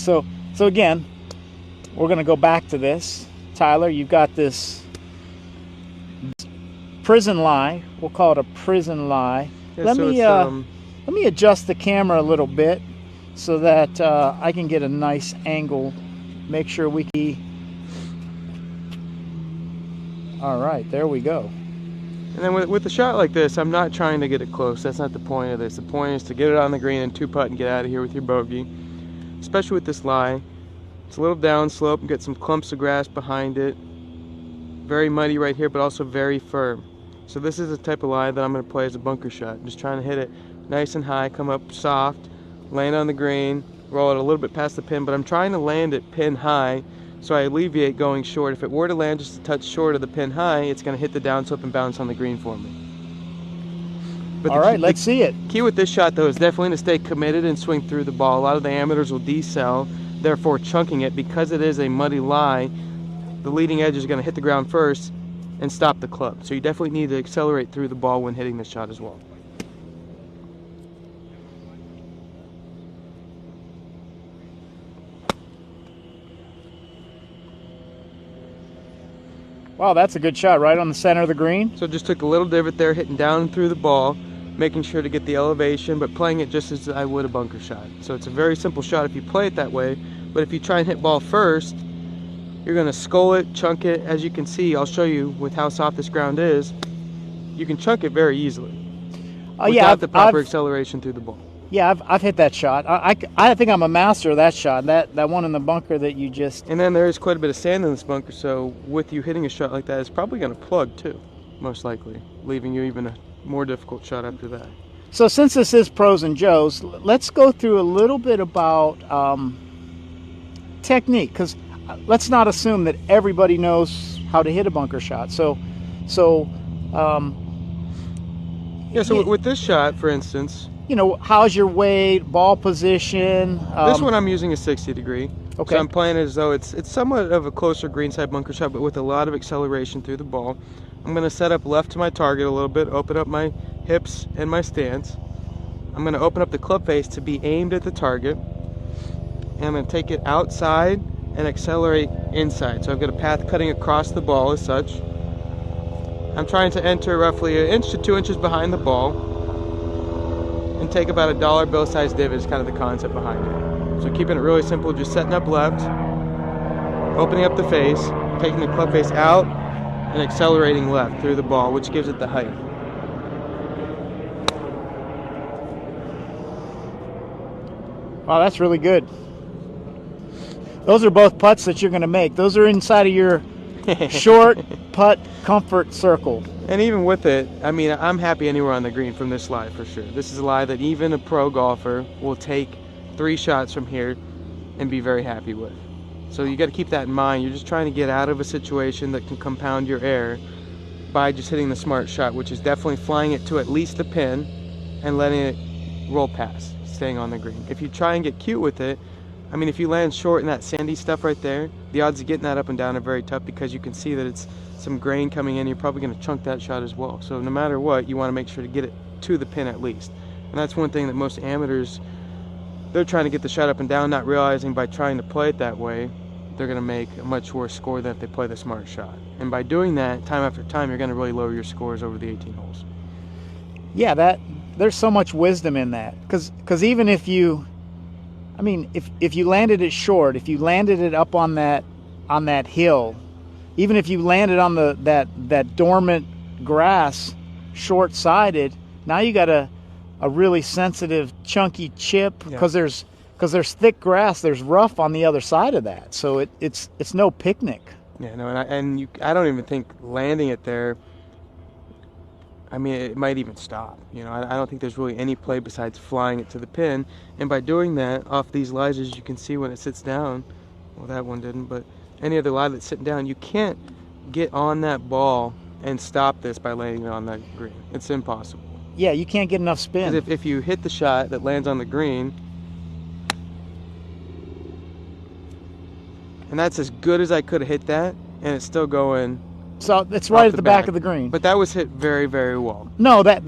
So again, we're going to go back to this. Tyler, you've got this prison lie. We'll call it a prison lie. Yeah, Let me adjust the camera a little bit so that I can get a nice angle. Make sure we can. All right, there we go. And then with a shot like this, I'm not trying to get it close. That's not the point of this. The point is to get it on the green and 2-putt and get out of here with your bogey. Especially with this lie. It's a little downslope. You get some clumps of grass behind it. Very muddy right here, but also very firm. So this is the type of lie that I'm going to play as a bunker shot. I'm just trying to hit it nice and high, come up soft, land on the green, roll it a little bit past the pin, but I'm trying to land it pin high so I alleviate going short. If it were to land just a touch short of the pin high, it's going to hit the downslope and bounce on the green for me. But all right, let's see it. Key with this shot though is definitely to stay committed and swing through the ball. A lot of the amateurs will decel, therefore chunking it. Because it is a muddy lie, the leading edge is going to hit the ground first and stop the club. So you definitely need to accelerate through the ball when hitting this shot as well. Wow, that's a good shot right on the center of the green. So just took a little divot there, hitting down through the ball, making sure to get the elevation, but playing it just as I would a bunker shot. So it's a very simple shot if you play it that way, but if you try and hit ball first, you're going to skull it, chunk it. As you can see, I'll show you with how soft this ground is, you can chunk it very easily without the proper acceleration through the ball. Yeah, I've hit that shot. I think I'm a master of that shot. That one in the bunker that you just... And then there is quite a bit of sand in this bunker, so with you hitting a shot like that, it's probably going to plug too, most likely, leaving you even a more difficult shot after that. So since this is pros and Joes, let's go through a little bit about technique, because let's not assume that everybody knows how to hit a bunker shot. So with this shot, for instance, you know, how's your weight, ball position? This one I'm using a 60 degree. Okay. So I'm playing it as though it's somewhat of a closer greenside bunker shot, but with a lot of acceleration through the ball. I'm going to set up left to my target a little bit, open up my hips and my stance. I'm going to open up the club face to be aimed at the target. And I'm going to take it outside and accelerate inside. So I've got a path cutting across the ball as such. I'm trying to enter roughly 1 to 2 inches behind the ball and take about a dollar bill size divot is kind of the concept behind it. So keeping it really simple, just setting up left, opening up the face, taking the club face out, and accelerating left through the ball, which gives it the height. Wow, that's really good. Those are both putts that you're going to make. Those are inside of your short putt comfort circle. And even with it, I mean, I'm happy anywhere on the green from this lie for sure. This is a lie that even a pro golfer will take 3 shots from here and be very happy with. So you got to keep that in mind. You're just trying to get out of a situation that can compound your error by just hitting the smart shot, which is definitely flying it to at least the pin and letting it roll past, staying on the green. If you try and get cute with it, I mean, if you land short in that sandy stuff right there, the odds of getting that up and down are very tough because you can see that it's some grain coming in. You're probably going to chunk that shot as well. So no matter what, you want to make sure to get it to the pin at least. And that's one thing that most amateurs, they're trying to get the shot up and down, not realizing by trying to play it that way, they're going to make a much worse score than if they play the smart shot. And by doing that, time after time, you're going to really lower your scores over the 18 holes. Yeah, there's so much wisdom in that. Because even if you... I mean, if you landed it short, if you landed it up on that hill, even if you landed on that dormant grass short-sided, now you got a really sensitive, chunky chip because there's thick grass, there's rough on the other side of that, so it's no picnic. Yeah, no, I don't even think landing it there. I mean, it might even stop. You know, I don't think there's really any play besides flying it to the pin. And by doing that, off these lies, as you can see when it sits down, well, that one didn't, but any other lie that's sitting down, you can't get on that ball and stop this by landing it on that green. It's impossible. Yeah, you can't get enough spin. 'Cause if you hit the shot that lands on the green, and that's as good as I could have hit that, and it's still going... So it's right at the back of the green. But that was hit very, very well. No, that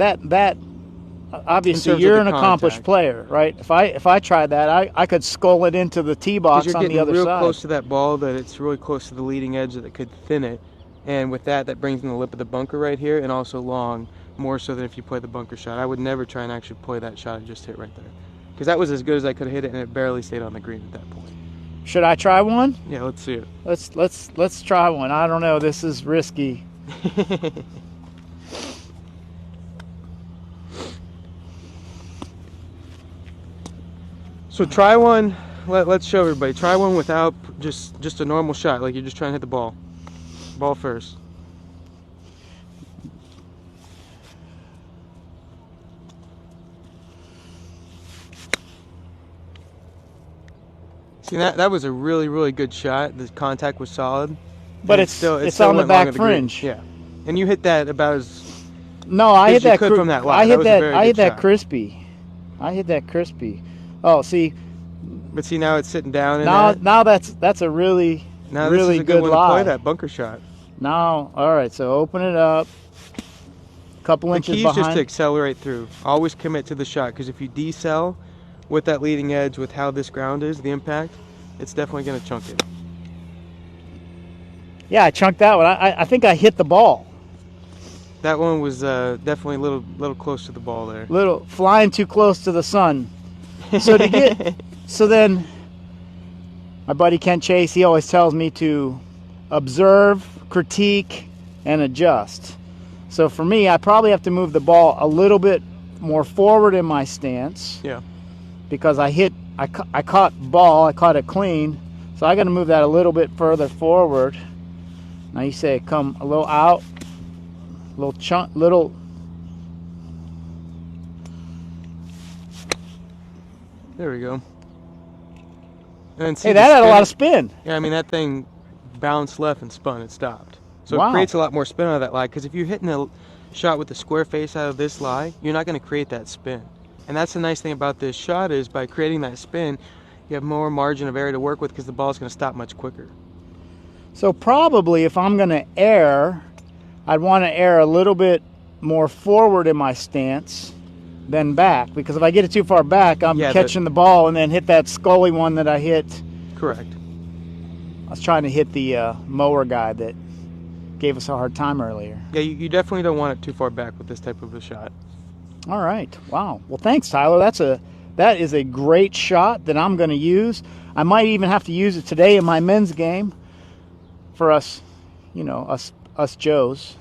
obviously terms of you're the an accomplished contact. player, right? If I tried that, I could skull it into the tee box You're on getting the other real side. close to that ball, that it's really close to the leading edge that it could thin it, and with that brings in the lip of the bunker right here, and also long, more so than if you play the bunker shot. I would never try and actually play that shot I just hit right there, because that was as good as I could have hit it, and it barely stayed on the green at that point. Should I try one? Yeah, let's see it. Let's try one. I don't know. This is risky. So try one. Let's show everybody. Try one without just a normal shot, like you're just trying to hit the ball. Ball first. See, that was a really good shot. The contact was solid. But it's still on the went long back of the green. fringe. Yeah, and you hit that about as No, I hit you that could from that line. I That hit was a that very I good hit that shot. crispy. I hit that crispy. Oh, see, But see, now it's sitting down. In now that. now that's a really Now really this is a good good one lie. to play that bunker shot. Now, all right. So open it up. Couple The inches key is behind. just to accelerate through. Always commit to the shot, because if you decel with that leading edge, with how this ground is, the impact, it's definitely going to chunk it. Yeah, I chunked that one. I think I hit the ball. That one was definitely a little close to the ball there. Little flying too close to the sun. So to get so then my buddy Ken Chase, he always tells me to observe, critique, and adjust. So for me, I probably have to move the ball a little bit more forward in my stance. Yeah. Because I caught ball, I caught it clean. So I got to move that a little bit further forward. Now you say come a little out, little chunk, little. There we go. And see Hey, the that had a lot of spin? spin. Yeah, I mean, that thing bounced left and spun. It stopped. So Wow. it creates a lot more spin out of that lie, because if you're hitting a shot with the square face out of this lie, you're not going to create that spin. And that's the nice thing about this shot, is by creating that spin, you have more margin of error to work with, because the ball's going to stop much quicker. So probably if I'm going to err, I'd want to err a little bit more forward in my stance than back, because if I get it too far back, I'm catching the ball and then hit that scully one that I hit. Correct. I was trying to hit the mower guy that gave us a hard time earlier. Yeah, you definitely don't want it too far back with this type of a shot. All right. Wow. Well, thanks, Tyler. That is a great shot that I'm going to use. I might even have to use it today in my men's game for us, us Joes.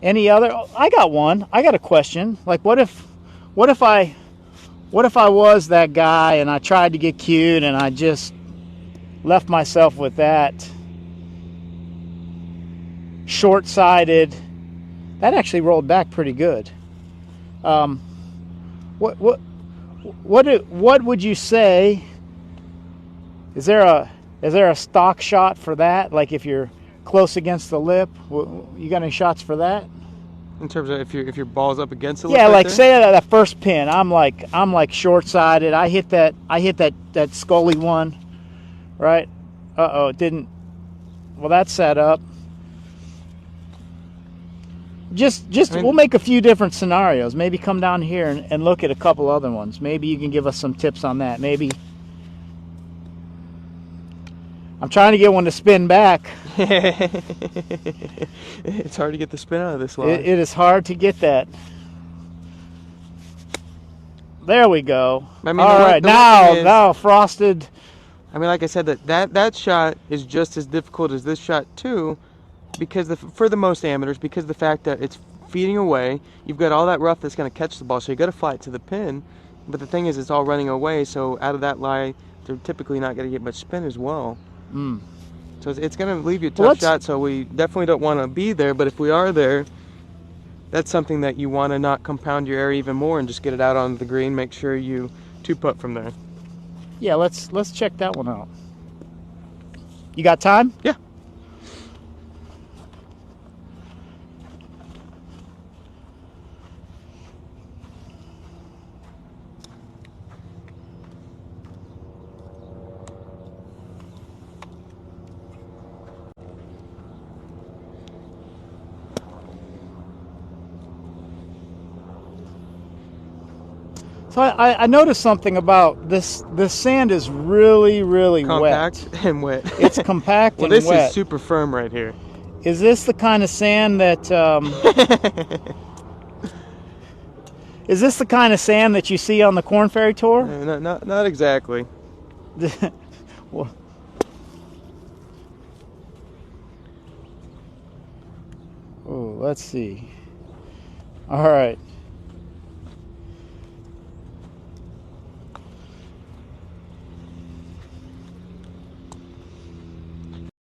Any other? Oh, I got one. I got a question. Like, what if I was that guy and I tried to get cute and I just left myself with that short-sided? That actually rolled back pretty good. What would you say? Is there a stock shot for that? Like if you're close against the lip, you got any shots for that? In terms of if your ball's up against the lip. Yeah, right like there? say that first pin, I'm like short-sided. I hit that scully one, right? It didn't. Well, that's set up. We'll make a few different scenarios. Maybe come down here and look at a couple other ones. Maybe you can give us some tips on that. Maybe. I'm trying to get one to spin back. It's hard to get the spin out of this line. It is hard to get that. There we go. I mean, all right, now frosted. I mean, like I said, that shot is just as difficult as this shot too, because for the most amateurs, because of the fact that it's feeding away, you've got all that rough that's going to catch the ball, so you got to fly it to the pin. But the thing is, it's all running away, so out of that lie, they're typically not going to get much spin as well. So it's going to leave you a tough shot, so we definitely don't want to be there, but if we are there, that's something that you want to not compound your error even more and just get it out on the green. Make sure you two-putt from there. Yeah, let's check that one out. You got time? Yeah. So I noticed something about this. This sand is really, really Compact wet. and wet. It's compact Well, and this wet. is super firm right here. Is this the kind of sand that? Is this the kind of sand that you see on the Korn Ferry tour? Not exactly. Well, oh, let's see. All right.